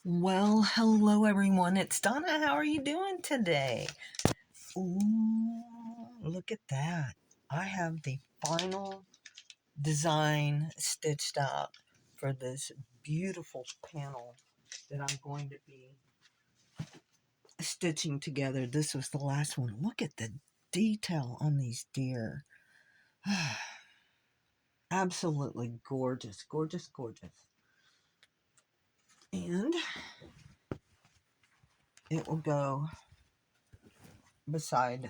Well, hello everyone. It's Donna. How are you doing today? Ooh, look at that. I have the final design stitched out for this beautiful panel that I'm going to be stitching together. This was the last one. Look at the detail on these deer. Absolutely gorgeous, gorgeous, gorgeous. And it will go beside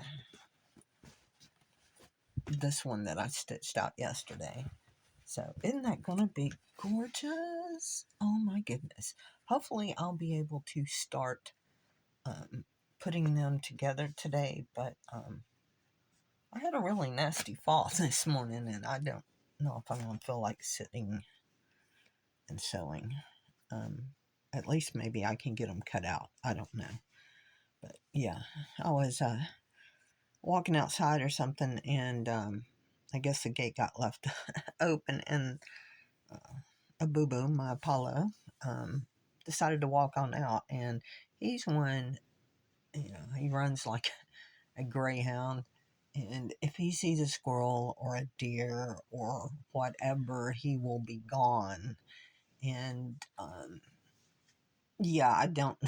this one that I stitched out yesterday. So isn't that going to be gorgeous? Oh my goodness. Hopefully I'll be able to start um, putting them together today, but I had a really nasty fall this morning and I don't know if I'm going to feel like sitting and sewing. Um, at least maybe I can get them cut out. I don't know. But yeah, I was walking outside or something and I guess the gate got left open and a boo boo, my Apollo, decided to walk on out, and he's one, he runs like a greyhound. And if he sees a squirrel or a deer or whatever, he will be gone. And yeah, I don't.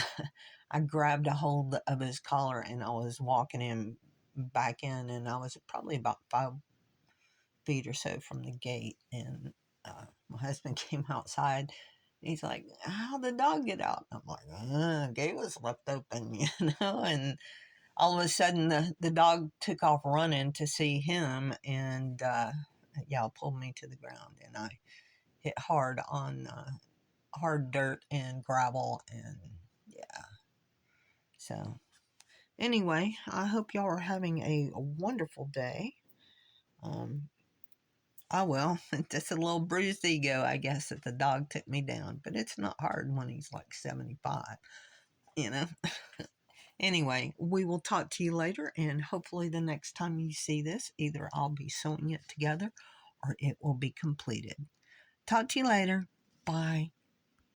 I grabbed a hold of his collar and I was walking him back in, and I was probably about 5 feet or so from the gate, and my husband came outside. He's like, "How'd the dog get out?" I'm like, "Gate was left open," And all of a sudden, the dog took off running to see him, and yeah, pulled me to the ground, and I hit hard on hard dirt and gravel, and yeah. So anyway, I hope y'all are having a wonderful day. Um, Oh well, just a little bruised ego, I guess, that the dog took me down. But it's not hard when he's like 75, you know? Anyway, we will talk to you later, and hopefully the next time you see this, either I'll be sewing it together or it will be completed. Talk to you later. Bye.